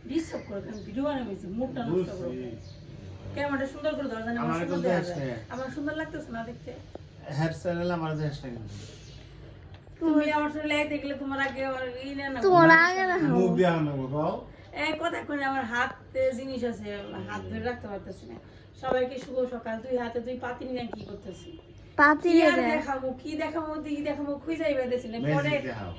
Disturb করে কেন video বানাইছি মুখটা নষ্ট করে ক্যামেরাটা সুন্দর করে দাও জানি আমার সুন্দর দেখাচ্ছে আমার সুন্দর লাগতেছে না দেখতে হেয়ার স্টাইল আমার দেশটা কিন্তু তুমি আমার সাথে লাই দেখলে তোমার আগে আর এই না তোমার আগে না মুখ দিয়া না বাবা এই কথা কই আমার হাতে জিনিস আছে হাত ধরে রাখতে পারতেছি না সবাইকে শুভ সকাল তুই হাতে তুই পাতি নিয়ে কি করতেছিস পাতি দেখাবো কি দেখাবো খুঁজে যাইতেছি না পরে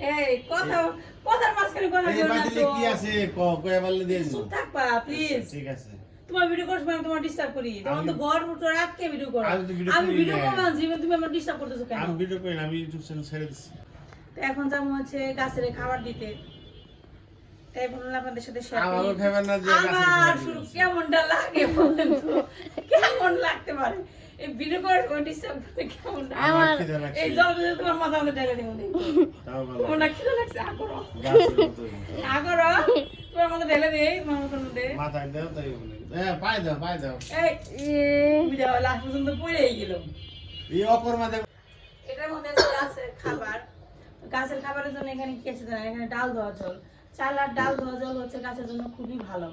এই কথার মাঝখানে কথা বল না তো কি আছে কয় বললে দিয়ে দিন চুপ থাকবা প্লিজ ঠিক আছে তোমার ভিডিও করছ আমি তোমার ডিস্টার্ব করি তখন তো ঘর উঠো রাতকে ভিডিও করো আমি ভিডিও করব জীবন তুমি আমার ডিস্টার্ব করতেছো কেন আমি ভিডিও করি না আমি ইউটিউব চ্যানেল ছেড়ে দিছি তো এখন যাবো হচ্ছে গাছের খাবার দিতে তাই বললাম আপনাদের সাথে শেয়ার করি আমারও খাবার না যে আমার শুরু কেমনটা লাগে বলেন তো কেমন লাগতে পারে এই ভিডিও করে ডিস্টার্ব করতে কেমন আমার খিদে লাগছে এই জল দিয়ে তোমার মাথা মধ্যে ঢেলে দিমু দেখো তাও ভালো তোমার না খিদে লাগছে আগরো তোমার মধ্যে ঢেলে দেই তোমার মধ্যে মাথা দাও তাই বলে পায় দাও এই তুমি দাও লাস্ট পর্যন্ত পড়েই গেল এই অকর্মা দেব এটার মধ্যে গাছের খাবার গাছের খাবারের জন্য এখানে কি আছে জানেন এখানে ডাল ধোয়া জল চাল আর ডাল ধোয়া জল হচ্ছে গাছের জন্য খুবই ভালো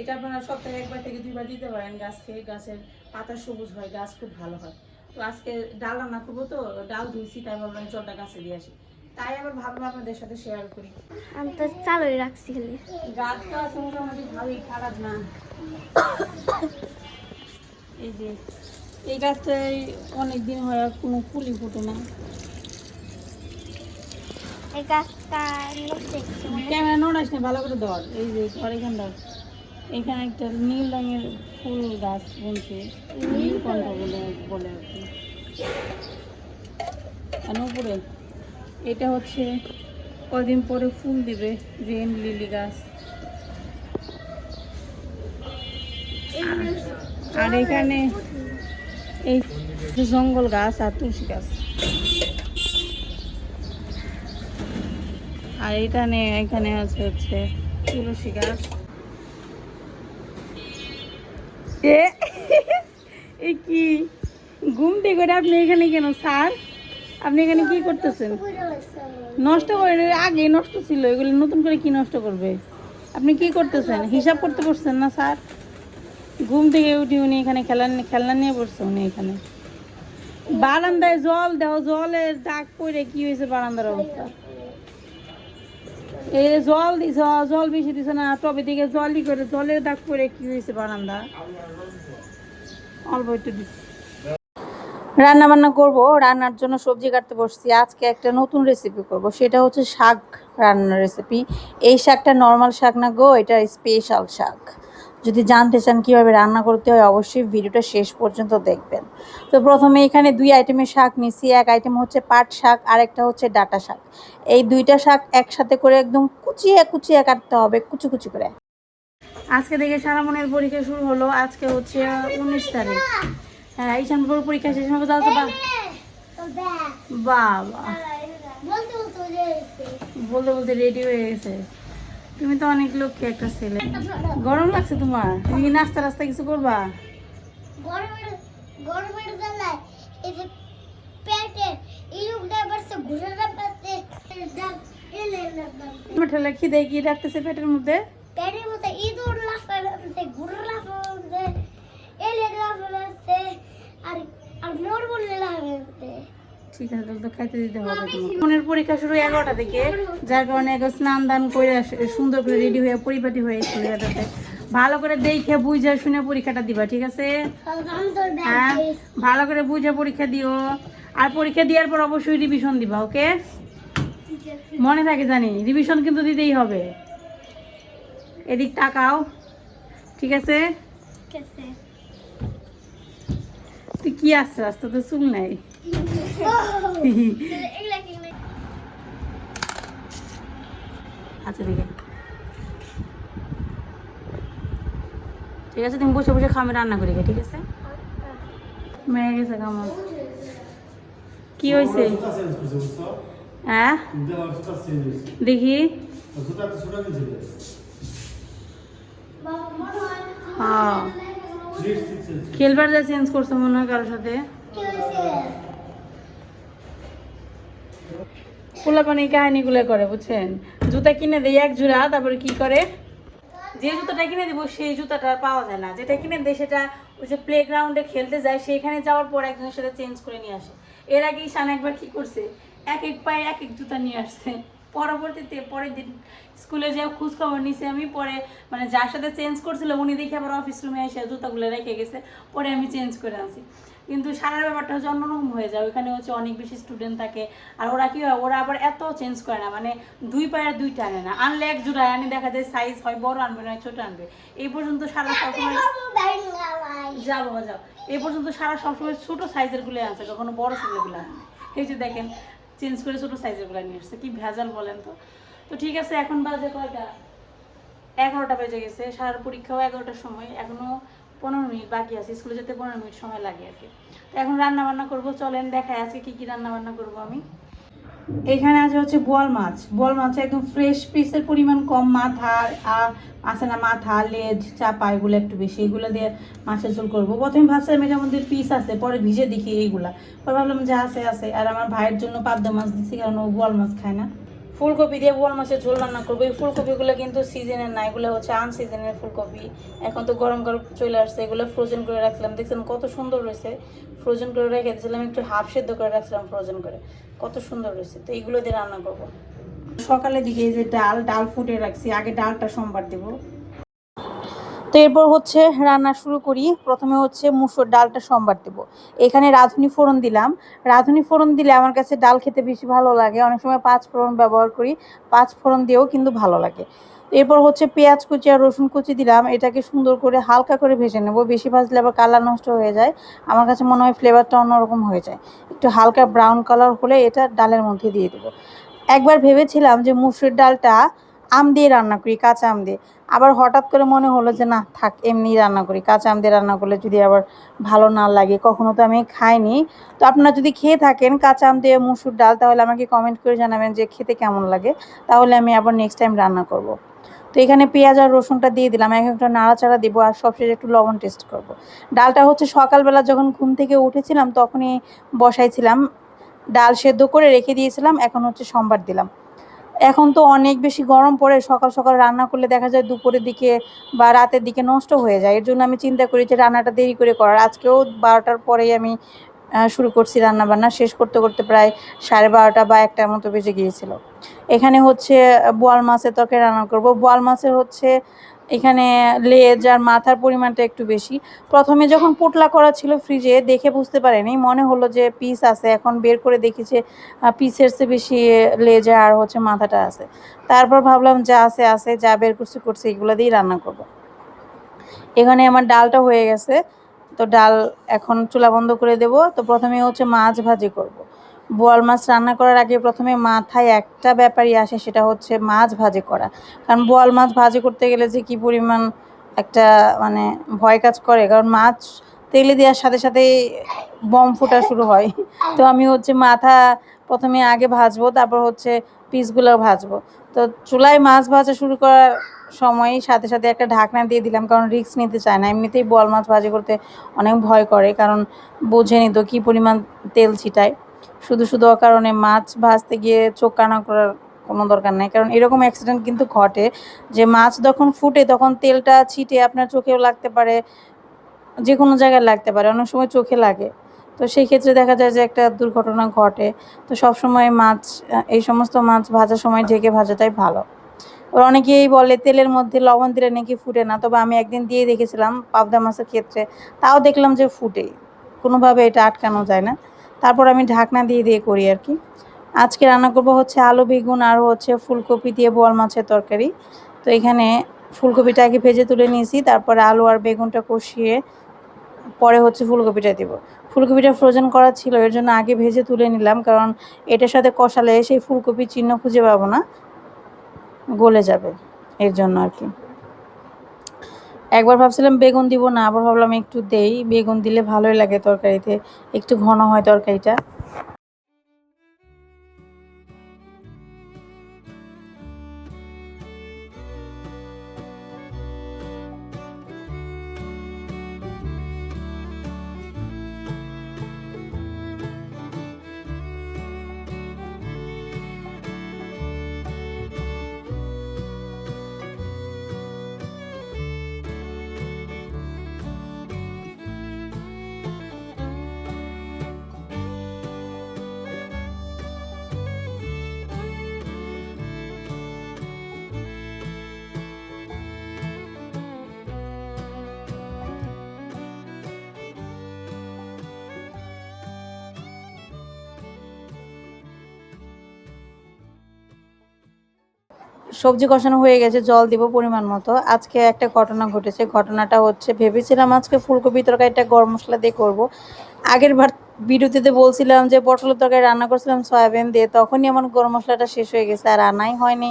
এটা আপনারা সপ্তাহে একবার থেকে দুইবার দিতে পারেন গাছকে গাছের পাতা সবুজ হয় গাছ খুব ভালো হয় তো আজকে ডাল রান্না করবো তো ডাল ধুইছি তাই ভাবলাম জলটা গাছে দিয়ে আসি তাই আবার ভাবলাম আপনাদের সাথে শেয়ার করি আমি তো চালই রাখছি খালি গাছটা আছে মোটামুটি ভালোই খারাপ না এই যে এই গাছটাই অনেকদিন হয় আর কোনো ফুলই ফোটে না এই গাছটা দেখছি ক্যামেরা নোড়াস না ভালো করে ধর এই যে ধর এখানে ধর এখানে একটা নীল রঙের ফুল গাছ বলছে নীলকণ্ঠ বলে আর কি আর উপরে এটা হচ্ছে কদিন পরে ফুল দিবে রেন লিলি গাছ আর এখানে এই জঙ্গল গাছ আর তুলসী গাছ আর এখানে আছে হচ্ছে তুলসী গাছ এই কি ঘুম থেকে আপনি এখানে কেন স্যার আপনি এখানে কি করতেছেন নষ্ট করে আগে নষ্ট ছিল এগুলো নতুন করে কি নষ্ট করবে আপনি কি করতেছেন হিসাব করতে বসছেন না স্যার ঘুম থেকে উঠি উনি এখানে খেলনা নিয়ে বসছে উনি এখানে বারান্দায় জল দাও জলের দাগ পড়ে কি হয়েছে বারান্দার অবস্থা এই জল দিছ জল বেশি দিছ না টবে দিকে জলই করে জলের দাগ পড়ে কি হয়েছে বারান্দা অল্প একটু দিচ্ছি রান্না বান্না করবো রান্নার জন্য সবজি কাটতে বসছি আজকে একটা নতুন রেসিপি করব সেটা হচ্ছে শাক রান্নার রেসিপি এই শাকটা নর্মাল শাক না গো এটা স্পেশাল শাক যদি জানতে চান কীভাবে রান্না করতে হয় অবশ্যই ভিডিওটা শেষ পর্যন্ত দেখবেন তো প্রথমে এখানে 2 আইটেমের শাক নিয়েছি এক আইটেম হচ্ছে পাট শাক আর একটা হচ্ছে ডাঁটা শাক এই 2টা শাক একসাথে করে একদম কুচিয়ে কাটতে হবে কুচি করে আজকে থেকে সারামনের পরীক্ষা শুরু হলো আজকে হচ্ছে 19 তারিখ হ্যাঁ ঈশানপুর পরীক্ষা শেষ হবে যাও তো বাবা বলতে রেডি হয়ে গেছে তুমি তো অনেক লক্ষ্যে একটা ছেলে গরম লাগছে তোমার তুমি কি নাস্তা রাস্তা কিছু করবা ঠেলে খিদে কি রাখতেছে পেটের মধ্যে ঠিক আছে তো খাইতে দিতে হবে মনের পরীক্ষা শুরু 11টা থেকে যার কারণে স্নান দান করে সুন্দর করে রেডি হয়ে পরিপাটি হয়ে এটাতে ভালো করে দেখে বুঝে শুনে পরীক্ষাটা দিবা ঠিক আছে হ্যাঁ ভালো করে বুঝে পরীক্ষা দিও আর পরীক্ষা দেওয়ার পর অবশ্যই রিভিশন দিবা ওকে মনে থাকে জানি রিভিশন কিন্তু দিতেই হবে এদিক তাকাও ঠিক আছে তুই কি আসছে রাস্তা তো চুল নাই আচ্ছা দেখে ঠিক আছে তুমি বসে খামে রান্না করি ঠিক আছে মেয়ে গেছে কামড় কি হয়েছে হ্যাঁ দেখি হ্যাঁ খেলবার যা চেঞ্জ করছো মনে হয় কারোর সাথে পোলাপানি এই কাহিনীগুলো করে বুঝছেন, জুতা কিনে দেয় এক জোড়া, তারপরে কি করে যে জুতাটা কিনে দিব সেই জুতাটা আর পাওয়া যায় না, যেটা কিনে দেয় সেটা ওই যে প্লে গ্রাউন্ডে খেলতে যায় সেখানে যাওয়ার পর একজনের সাথে চেঞ্জ করে নিয়ে আসে। এর আগে ঈশান একবার কি করছে, এক এক পায়ে এক এক জুতা নিয়ে আসছে। পরবর্তীতে পরের দিন স্কুলে যে খোঁজ খবর নিছে আমি, পরে মানে যার সাথে চেঞ্জ করছিল উনি দেখে আবার অফিস রুমে এসে জুতাগুলো রেখে গেছে, পরে আমি চেঞ্জ করে আনছি। কিন্তু সারার ব্যাপারটা হচ্ছে অন্যরকম হয়ে যায়, ওইখানে হচ্ছে অনেক বেশি স্টুডেন্ট থাকে। আর ওরা কি হয়, ওরা আবার এত চেঞ্জ করে না, মানে দুই পায়ের দুইটা আনে না, আনলে এক জোড়ায় আনি, দেখা যায় সাইজ হয় বড় আনবে না ছোট আনবে। এই পর্যন্ত সারা সবসময় যাও বাবা যাও, এই পর্যন্ত সারা সবসময় ছোট সাইজের গুলো আনছে, কখনো বড় সাইজের গুলো আনে। এই যে দেখেন চেঞ্জ করে ছোট সাইজের গুলো নিয়ে আসছে, কি ভেজাল বলেন তো। তো ঠিক আছে, এখন বাজে কয়টা, 11টা বেজে গেছে। সারার পরীক্ষাও 11টার সময়, এখনো 15 মিনিট বাকি আছে, স্কুলে যেতে 15 মিনিট সময় লাগে আর কি। তো এখন রান্না বান্না করবো, চলেন দেখায় আজকে কি কি রান্না বান্না করবো আমি। এখানে আছে হচ্ছে বোয়াল মাছ, বোয়াল মাছ একদম ফ্রেশ, পিসের পরিমাণ কম, মাথা আর আছে না, মাথা লেজ চাপা এগুলো একটু বেশি, এগুলো দিয়ে মাছের ঝোল করবো। প্রথমে ভাবছিলাম এটার মধ্যে পিস আছে, পরে ভিজে দেখি এইগুলা, পরে ভাবলাম যে আছে আছে। আর আমার ভাইয়ের জন্য পাবদা মাছ দিচ্ছি, কারণ ও বোয়াল মাছ খায় না। ফুলকপি দিয়ে বোয়াল মাছের ঝোল রান্না করবো। এই ফুলকপিগুলো কিন্তু সিজনের না, এগুলো হচ্ছে আনসিজনের ফুলকপি। এখন তো গরম গরম চলে আসছে, এগুলো ফ্রোজেন করে রাখছিলাম, দেখছিলাম কত সুন্দর রয়েছে। ফ্রোজেন করে রেখে দিয়েছিলাম, একটু হাফ সেদ্ধ করে রাখছিলাম ফ্রোজেন করে, কত সুন্দর রয়েছে। তো এইগুলো দিয়ে রান্না করবো। সকালের দিকে এই যে ডাল ফুটে রাখছি, আগে ডালটা সোমবার দেবো। তো এরপর হচ্ছে রান্না শুরু করি। প্রথমে হচ্ছে মুসুর ডালটা সম্বার দেব। এখানে রাঁধুনি ফোড়ন দিলাম। রাঁধুনি ফোড়ন দিলে আমার কাছে ডাল খেতে বেশি ভালো লাগে, অনেক সময় 5 ফোড়ন ব্যবহার করি, 5 ফোড়ন দিয়েও কিন্তু ভালো লাগে। এরপর হচ্ছে পেঁয়াজ কুচি আর রসুন কুচি দিলাম, এটাকে সুন্দর করে হালকা করে ভেজে নেব, বেশি ভাজলে আবার কালার নষ্ট হয়ে যায়, আমার কাছে মনে হয় ফ্লেভারটা অন্যরকম হয়ে যায়। একটু হালকা ব্রাউন কালার হলে এটা ডালের মধ্যে দিয়ে দেবো। একবার ভেবেছিলাম যে মুসুর ডালটা আম দিয়ে রান্না করি, কাঁচা আম দিয়ে, আবার হঠাৎ করে মনে হলো যে না থাক, এমনি রান্না করি। কাঁচা আম দিয়ে রান্না করলে যদি আবার ভালো না লাগে, কখনো তো আমি খাইনি। তো আপনারা যদি খেয়ে থাকেন কাঁচা আম দিয়ে মুসুর ডাল, তাহলে আমাকে কমেন্ট করে জানাবেন যে খেতে কেমন লাগে, তাহলে আমি আবার নেক্সট টাইম রান্না করব। তো এখানে পেঁয়াজ আর রসুনটা দিয়ে দিলাম, একটা নাড়াচাড়া দিব, আর সবশেষে একটু লবণ টেস্ট করব। ডালটা হচ্ছে সকালবেলা যখন ঘুম থেকে উঠেছিলাম তখনই বসাইছিলাম, ডাল সেদ্ধ করে রেখে দিয়েছিলাম, এখন হচ্ছে সোমবার দিলাম। এখন তো অনেক বেশি গরম পড়ে, সকাল সকাল রান্না করলে দেখা যায় দুপুরের দিকে বা রাতের দিকে নষ্ট হয়ে যায়। এর জন্য আমি চিন্তা করি যে রান্নাটা দেরি করে করার। আজকেও 12টার পরেই আমি শুরু করছি রান্না বান্না, শেষ করতে করতে প্রায় 12:30 বা 1টার মতো বেজে গিয়েছিল। এখানে হচ্ছে বোয়াল মাছের তরকারি রান্না করব। বোয়াল মাছের হচ্ছে এখানে লেজ আর মাথার পরিমাণটা একটু বেশি। প্রথমে যখন পোটলা করা ছিল ফ্রিজে, দেখে বুঝতে পারিনি, মনে হলো যে পিস আছে, এখন বের করে দেখি যে পিসের চেয়ে বেশি লেজ আর হচ্ছে মাথাটা আছে। তারপর ভাবলাম যা আছে আছে, যা বের করছি এগুলো দিয়েই রান্না করব। এখানে আমার ডালটা হয়ে গেছে, তো ডাল এখন চুলা বন্ধ করে দেব। তো প্রথমে হচ্ছে মাছ ভাজি করব। বোয়াল মাছ রান্না করার আগে প্রথমে মাথায় একটা ব্যাপারই আসে, সেটা হচ্ছে মাছ ভাজি করা। কারণ বোয়াল মাছ ভাজি করতে গেলে যে কী পরিমাণ একটা মানে ভয় কাজ করে, কারণ মাছ তেলে দেওয়ার সাথে সাথেই বম ফোটা শুরু হয়। তো আমি হচ্ছে মাথা প্রথমে আগে ভাজবো, তারপর হচ্ছে পিসগুলো ভাজবো। তো চুলায় মাছ ভাজা শুরু করার সময় সাথে সাথে একটা ঢাকনা দিয়ে দিলাম, কারণ রিস্ক নিতে চায় না। এমনিতেই বোয়াল মাছ ভাজি করতে অনেক ভয় করে, কারণ বোঝেনি তো কী পরিমাণ তেল ছিটায়। শুধু শুধু অকারণে মাছ ভাজতে গিয়ে চোখ কানা করার কোনো দরকার নেই, কারণ এরকম অ্যাক্সিডেন্ট কিন্তু ঘটে যে মাছ যখন ফুটে তখন তেলটা ছিটে আপনার চোখেও লাগতে পারে, যে কোনো জায়গায় লাগতে পারে, অনেক সময় চোখে লাগে। তো সেই ক্ষেত্রে দেখা যায় যে একটা দুর্ঘটনা ঘটে। তো সবসময় মাছ, এই সমস্ত মাছ ভাজার সময় ঢেকে ভাজাটাই ভালো। ওর অনেকেই বলে তেলের মধ্যে লবণ দিলে নাকি ফুটে না, তবে আমি একদিন দিয়ে দেখেছিলাম পাবদা মাছের ক্ষেত্রে, তাও দেখলাম যে ফুটে, কোনোভাবে এটা আটকানো যায় না। তারপর আমি ঢাকনা দিয়ে দিয়ে করি আর কি। আজকে রান্না করবো হচ্ছে আলু বেগুন আর হচ্ছে ফুলকপি দিয়ে বোয়াল মাছের তরকারি। তো এখানে ফুলকপিটা আগে ভেজে তুলে নিয়েছি, তারপরে আলু আর বেগুনটা কষিয়ে পরে হচ্ছে ফুলকপিটা দিব। ফুলকপিটা ফ্রোজেন করা ছিল, এর জন্য আগে ভেজে তুলে নিলাম, কারণ এটার সাথে কষালে সেই ফুলকপির চিহ্ন খুঁজে পাবো না, গলে যাবে, এর জন্য আর কি। একবার ভাবছিলাম বেগুন দিব না, আবার ভাবলাম একটু দেই, বেগুন দিলে ভালোই লাগে তরকারিতে, একটু ঘন হয় তরকারিটা। সবজি কষানো হয়ে গেছে, জল দিব পরিমাণ মতো। আজকে একটা ঘটনা ঘটেছে, ঘটনাটা হচ্ছে ভেবেছিলাম আজকে ফুলকপি তরকারিটা গরম মশলা দিয়ে করব। আগের বার ভিডিওতে বলছিলাম যে পটলের তরকারি রান্না করছিলাম সয়াবিন দিয়ে, তখনই আমার গরম মশলাটা শেষ হয়ে গেছে আর রান্নাই হয়নি।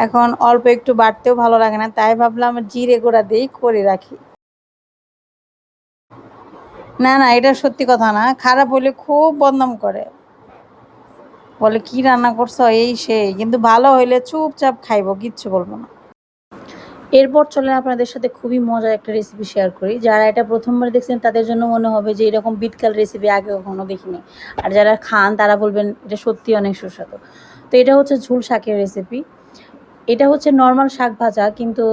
এখন অল্প একটু বাড়তেও ভালো লাগে না, তাই ভাবলাম জিরে গুঁড়া দিয়েই করে রাখি। না না, এটা সত্যি কথা না, খারাপ হলে খুব বদনাম করে, বলে কি রান্না করছো এই সেই, কিন্তু ভালো হইলে চুপচাপ খাইবো, কিচ্ছু বলবো না। এরপর চলেন আপনাদের সাথে খুবই মজার একটা রেসিপি শেয়ার করি। যারা এটা প্রথমবার দেখছেন তাদের জন্য মনে হবে যে এরকম বিটকাল রেসিপি আগে কখনো দেখিনি, আর যারা খান তারা বলবেন এটা সত্যি অনেক সুস্বাদু। তো এটা হচ্ছে ঝুল শাকের রেসিপি। এটা হচ্ছে নর্মাল শাক ভাজা, কিন্তু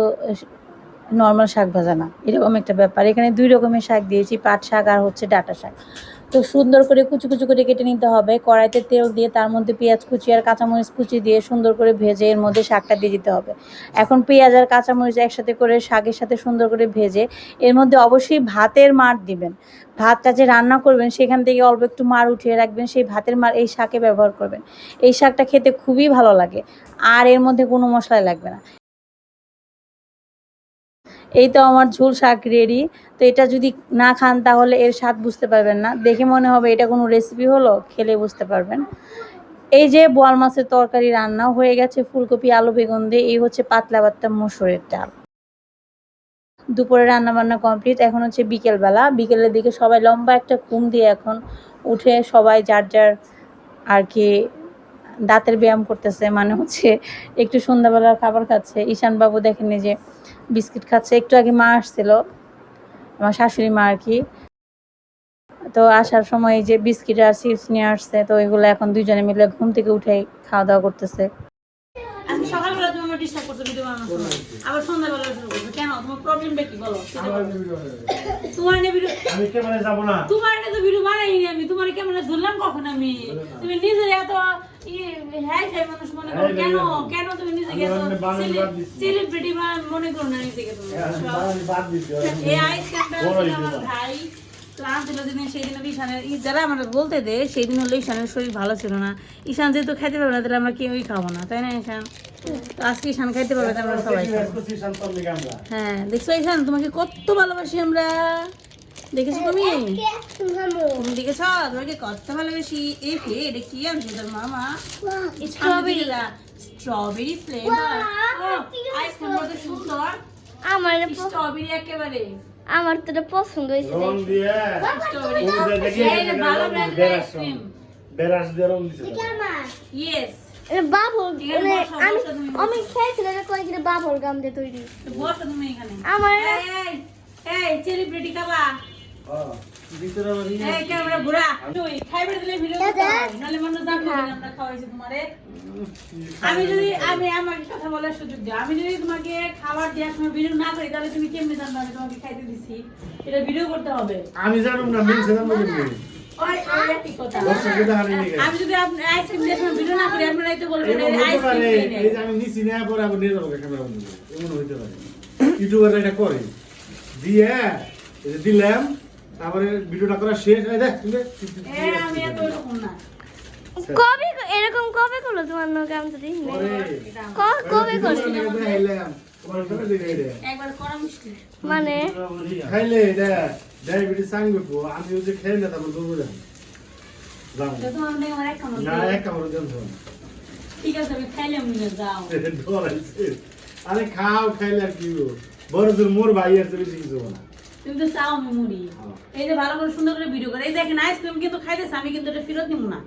নর্মাল শাক ভাজা না, এরকম একটা ব্যাপার। এখানে 2 রকমের শাক দিয়েছি, পাট শাক আর হচ্ছে ডাঁটা শাক। তো সুন্দর করে কুচি কুচি করে কেটে নিতে হবে। কড়াইতে তেল দিয়ে তার মধ্যে পেঁয়াজ কুচি আর কাঁচামরিচ কুচি দিয়ে সুন্দর করে ভেজে এর মধ্যে শাকটা দিয়ে দিতে হবে। এখন পেঁয়াজ আর কাঁচামরিচ একসাথে করে শাকের সাথে সুন্দর করে ভেজে এর মধ্যে অবশ্যই ভাতের মাড় দিবেন। ভাতটা যে রান্না করবেন সেখান থেকে অল্প একটু মাড় উঠিয়ে রাখবেন, সেই ভাতের মাড় এই শাকে ব্যবহার করবেন। এই শাকটা খেতে খুবই ভালো লাগে, আর এর মধ্যে কোনো মশলাই লাগবে না। এই তো আমার ঝোল শাক রেডি। তো এটা যদি না খান তাহলে এর স্বাদ বুঝতে পারবেন না, দেখে মনে হবে এটা কোনো রেসিপি হলো, খেলে বুঝতে পারবেন। এই যে বোয়াল মাছের তরকারি রান্না হয়ে গেছে ফুলকপি আলু বেগুন দিয়ে। এই হচ্ছে পাতলা পাতলা মসুরের ডাল। দুপুরে রান্না বান্না কমপ্লিট। এখন হচ্ছে বিকেলবেলা, বিকেলের দিকে সবাই লম্বা একটা ঘুম দিয়ে এখন উঠে সবাই যার যার আর কি দাঁতের ব্যায়াম করতেছে, মানে হচ্ছে একটু সন্ধ্যাবেলার খাবার খাচ্ছে। ঈশানবাবু দেখেন যে বিস্কিট খাচ্ছে। একটু আগে মা আসছিল, আমার শাশুড়ি মা আর কি, তো আসার সময় এই যে বিস্কিট আর চিপস নিয়ে আসছে, তো এগুলো এখন দুইজনে মিলে ঘুম থেকে উঠে খাওয়া দাওয়া করতেছে। আজকে সকালবেলা তুমি আমার ডিস্টার্ব করছো ভিডিও বানানোর সময়, আবার সন্ধ্যাবেলা শুরু করছো কেন? তোমার প্রবলেমটা কি বলো? তোমার নিয়ে ভিডিও আমি ক্যামেরায় যাব না। তোমার নিয়ে তো ভিডিও বানাইনি আমি, তোমার ক্যামেরা ধরলাম কখন আমি? তুমি নিজে এত হ্যাঁ মানুষ মনে করো কেন? কেন তুমি নিজেকে এত সেলিব্রিটি মনে করো না নিজেকে? তুমি এই আইসক্রিমটা আমার ভাই তো আনছিল দিনে, সেই দিন ঈশানের যারা আমরা বলতে দেয় সেই দিন হলো ঈশানের শরীর ভালো ছিল না। ঈশান যেহেতু খাইতে পারবে না তাহলে আমরা কেউই খাবো না, তাই না ঈশান? তো আজকে ঈশান খাইতে পারবে না, আমরা সবাই হ্যাঁ। দেখছো ঈশান তোমাকে কত ভালোবাসি আমরা, দেখেছো তুমি? তুমি দেখেছো তোমাকে কত ভালোবাসি। এই ফে এটা কি আনছো তোর মামা? স্ট্রবেরি, স্ট্রবেরি ফ্লেভার আইসক্রিম মধ্যে সুন্দর। আমার স্ট্রবেরি একেবারে আমার তো এটা পছন্দ হয়েছে। রং দিয়ে ওই দেখি ভালো ব্র্যান্ডের আইসক্রিম। বেরাস দিয়ে রং দিছে। ইয়েস বাবল আমি খেয়েছিলাম এটা কয়েকদিন বাবল গাম দিয়ে তৈরি। বসো তুমি এখানে। আমার এই সেলিব্রিটি খাবা? হ্যাঁ ভিতরে বাড়ি এই ক্যামেরা ঘোরা তুই খাইবে দিলে ভিডিও করতে হয়, নালে মানুষ জানবে না আমরা খাওয়াইছি তোমারে। আমি যদি আমি আমার কথা বলার সুযোগ দিই, আমি যদি তোমাকে খাবার দেওয়ার সময় ভিডিও না করি তাহলে তুমি কেমনে জানবে আমি তোমাকে খাইতে দিছি? এটা ভিডিও করতে হবে। আমি জানুম না মিল জানাম না তুমি। ওই ওই ঠিক কথা। আমি যদি আপনি আইসক্রিম দেওয়ার সময় ভিডিও না করি আপনারা তো বলবেন এই আইসক্রিম নেই। এই যে আমি নিছি না পরে আবার নিয়ে যাবো ক্যামেরা বন্ধ করে, এমন হইতে পারে। ইউটিউবাররা এটা করে দিয়ে এই যে দিলাম, তারপরে ভিডিওটা করা শেষ হয়ে যায় তুমি আমি এত এরকম না। কবে এরকম কবে করলো তোমার নৌকা? আমি তো দেখিনি। কবে করলো? দেখাইলাম তোমার সাথে দিলে একবার করা মিষ্টি মানে খাইলে এটা ডায়াবেটিস সাঙ্গ করবো। আমি ওই যে খেয়ে না তারপর দৌড়ে যাবো যত আমি আমার এক কামড় না, এক কামড় দেন তো ঠিক আছে আমি খাইলাম না যাও। ডরাইছে। আরে খাও, খাইলে আর কি হইবো? বড় জোর মোর ভাই আর বেশি কিছু না। তুমি তো চাও আমি মুড়ি। এই যে ভালো করে সুন্দর করে ভিডিও করে এই দেখেন আইসক্রিম কিন্তু খাইতেছে, আমি কিন্তু এটা ফেরত নিব না।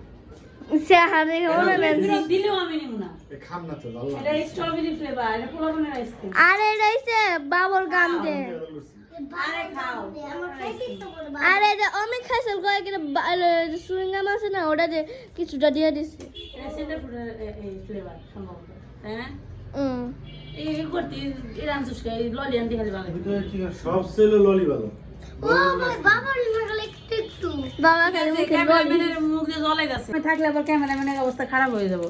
চেহারে ওনা ফেরত দিলেও আমি নিব না। খাম না তো ভালো এটা স্ট্রবেরি ফ্লেভার, এটা পোলাপনের আইসক্রিম। আরে এটা হইছে বাবল গাম দিয়ে। আরে খাও। আরে এটা আমি খাইছিলাম কয়েকদিন সুইংগাম আছে না, ওটা যে কিছুটা দিয়ে দিছে। এটা সেন্টার ফুডের এই ফ্লেভার সম্ভবত, তাই না? হুম এই করতে ইরান সুস্কা এই ললি আনতে খালি ভালো। সব ছেলে ললি ভালো। ও ভাই বাবা লাগালে একটু বাবা খালি মুখে ললি। ক্যামেরাম্যানের মুখ দিয়ে জ্বলাই যাচ্ছে। আমি থাকলে আবার ক্যামেরাম্যানের অবস্থা খারাপ হয়ে যাব।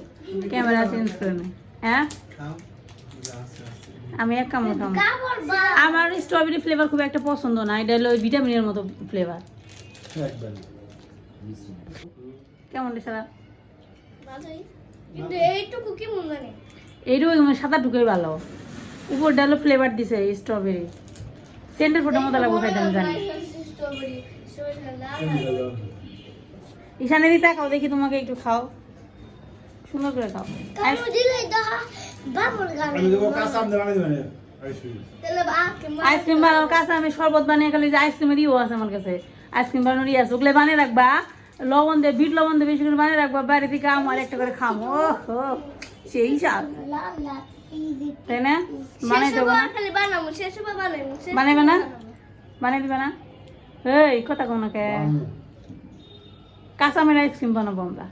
ক্যামেরা চেঞ্জ করে নে। হ্যাঁ আমি এক কামড় খাবো। আমার স্ট্রবেরি ফ্লেভার খুব একটা পছন্দ না, এটা হলো ওই ভিটামিনের মতো ফ্লেভার। কেমন রে সারা? কিন্তু এইটুকু কি মন জানে এইটাও সাদা ঢুকে ভালো উপর ডালো ফ্লেভার দিছে স্ট্রবেরি সেন্টার ফোটার মতো লাগবো খাইতে আমি জানি ঈশানে দিতে খাও দেখি তোমাকে একটু খাও সুন্দর করে খাও আমি দেবো কাঁচা আম দেবো মানে আইসক্রিম বানানোর কাছে আমি শরবত বানিয়ে গেলে যে আইসক্রিমের ইও আছে আমার কাছে আইসক্রিম বানানোর ইয়ে আছে ওগুলো বানিয়ে রাখবা লবণ দিয়ে বিট লবণ দিয়ে বেশি করে বানিয়ে রাখবা বাইরে থেকে আমার একটা করে খামো ও সেই স্বাদ তাই না বানাই দেবো না বানাইবে না বানাই দিবে না এই কথা কোনো কে কাঁচা আমের আইসক্রিম বানাবো আমরা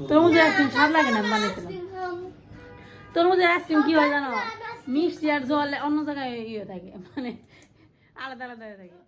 তরমুজের আইসক্রিম স্বাদ লাগে না আমি বানাইছিলাম তরমুজের আইসক্রিম কি হয় জানো মিষ্টি আর জল অন্য জায়গায় ইয়ে থাকে মানে আলাদা আলাদা থাকে